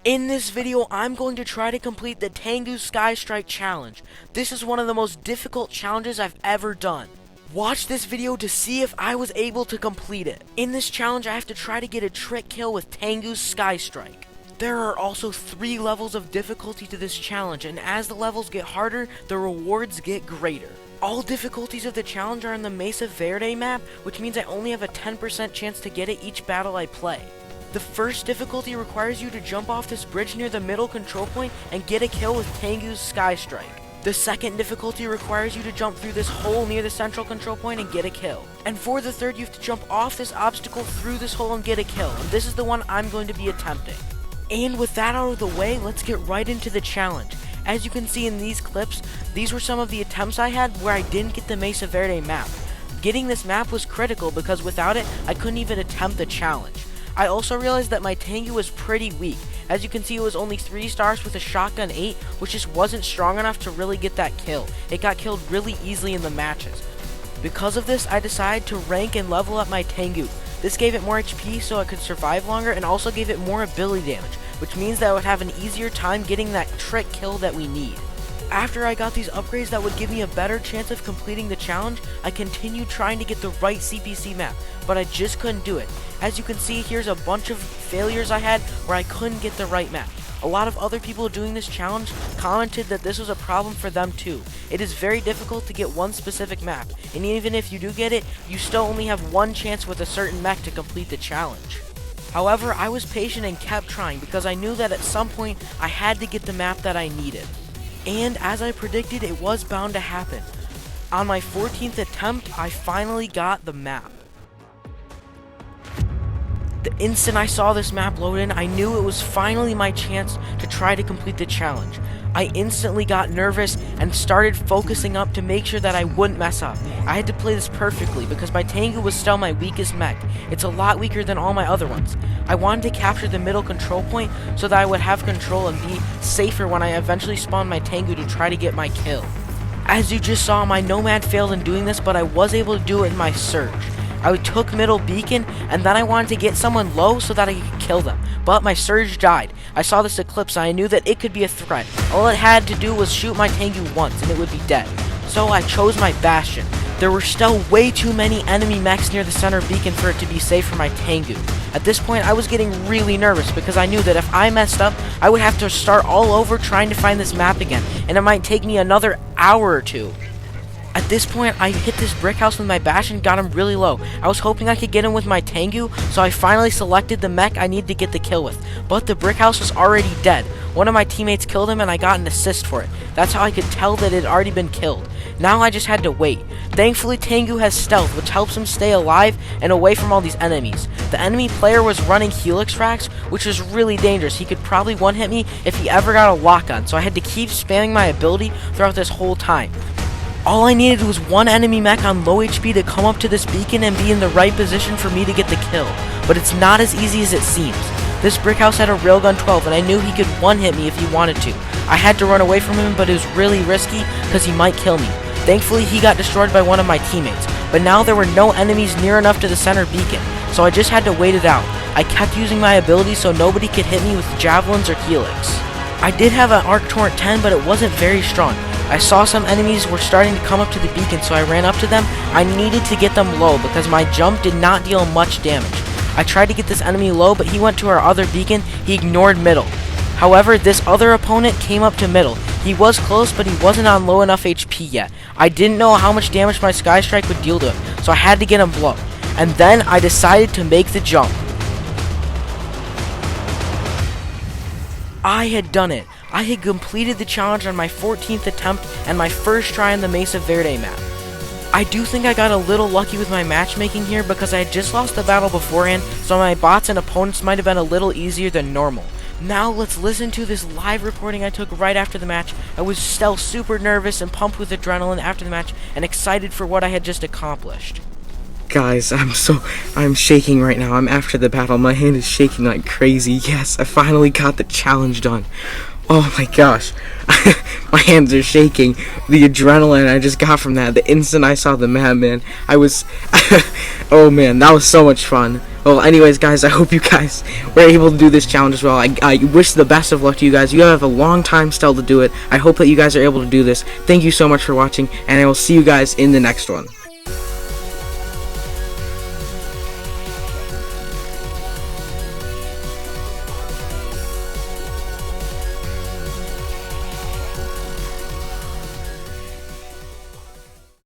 In this video, I'm going to try to complete the Tengu Sky Strike challenge. This is one of the most difficult challenges I've ever done. Watch this video to see if I was able to complete it. In this challenge, I have to try to get a trick kill with Tengu's Sky Strike. There are also 3 levels of difficulty to this challenge, and as the levels get harder, the rewards get greater. All difficulties of the challenge are in the Mesa Verde map, which means I only have a 10% chance to get it each battle I play. The first difficulty requires you to jump off this bridge near the middle control point and get a kill with Tengu's Sky Strike. The second difficulty requires you to jump through this hole near the central control point and get a kill. And for the third, you have to jump off this obstacle through this hole and get a kill, and this is the one I'm going to be attempting. And with that out of the way, let's get right into the challenge. As you can see in these clips, these were some of the attempts I had where I didn't get the Mesa Verde map. Getting this map was critical because without it, I couldn't even attempt the challenge. I also realized that my Tengu was pretty weak. As you can see, it was only 3 stars with a shotgun 8, which just wasn't strong enough to really get that kill. It got killed really easily in the matches. Because of this, I decided to rank and level up my Tengu. This gave it more HP so it could survive longer, and also gave it more ability damage, which means that I would have an easier time getting that trick kill that we need. After I got these upgrades that would give me a better chance of completing the challenge, I continued trying to get the right CPC map, but I just couldn't do it. As you can see, here's a bunch of failures I had where I couldn't get the right map. A lot of other people doing this challenge commented that this was a problem for them too. It is very difficult to get one specific map, and even if you do get it, you still only have one chance with a certain mech to complete the challenge. However, I was patient and kept trying because I knew that at some point I had to get the map that I needed. And as I predicted, it was bound to happen. On my 14th attempt, I finally got the map. The instant I saw this map load in, I knew it was finally my chance to try to complete the challenge. I instantly got nervous and started focusing up to make sure that I wouldn't mess up. I had to play this perfectly because my Tengu was still my weakest mech. It's a lot weaker than all my other ones. I wanted to capture the middle control point so that I would have control and be safer when I eventually spawned my Tengu to try to get my kill. As you just saw, my Nomad failed in doing this, but I was able to do it in my Surge. I took middle beacon, and then I wanted to get someone low so that I could kill them, but my Surge died. I saw this eclipse and I knew that it could be a threat. All it had to do was shoot my Tengu once and it would be dead. So I chose my Bastion. There were still way too many enemy mechs near the center beacon for it to be safe for my Tengu. At this point, I was getting really nervous because I knew that if I messed up, I would have to start all over trying to find this map again, and it might take me another hour or two. At this point, I hit this brick house with my Bastion and got him really low. I was hoping I could get him with my Tengu, so I finally selected the mech I needed to get the kill with. But the brick house was already dead. One of my teammates killed him and I got an assist for it. That's how I could tell that it had already been killed. Now I just had to wait. Thankfully, Tengu has stealth, which helps him stay alive and away from all these enemies. The enemy player was running Helix frags, which was really dangerous. He could probably one-hit me if he ever got a lock on, so I had to keep spamming my ability throughout this whole time. All I needed was one enemy mech on low HP to come up to this beacon and be in the right position for me to get the kill. But it's not as easy as it seems. This brick house had a railgun 12 and I knew he could one-hit me if he wanted to. I had to run away from him, but it was really risky because he might kill me. Thankfully, he got destroyed by one of my teammates. But now there were no enemies near enough to the center beacon, so I just had to wait it out. I kept using my abilities so nobody could hit me with javelins or Helix. I did have an Arc Torrent 10, but it wasn't very strong. I saw some enemies were starting to come up to the beacon, so I ran up to them. I needed to get them low because my jump did not deal much damage. I tried to get this enemy low, but he went to our other beacon. He ignored middle. However, this other opponent came up to middle. He was close, but he wasn't on low enough HP yet. I didn't know how much damage my Sky Strike would deal to him, so I had to get him low. And then I decided to make the jump. I had done it. I had completed the challenge on my 14th attempt and my first try on the Mesa Verde map. I do think I got a little lucky with my matchmaking here because I had just lost the battle beforehand, so my bots and opponents might have been a little easier than normal. Now let's listen to this live recording I took right after the match. I was still super nervous and pumped with adrenaline after the match and excited for what I had just accomplished. Guys, I'm shaking right now. I'm after the battle. My hand is shaking like crazy. Yes, I finally got the challenge done. Oh my gosh. My hands are shaking. The adrenaline I just got from that, the instant I saw the map, man. Oh man, that was so much fun. Well, anyways, guys, I hope you guys were able to do this challenge as well. I wish the best of luck to you guys. You have a long time still to do it. I hope that you guys are able to do this. Thank you so much for watching, and I will see you guys in the next one.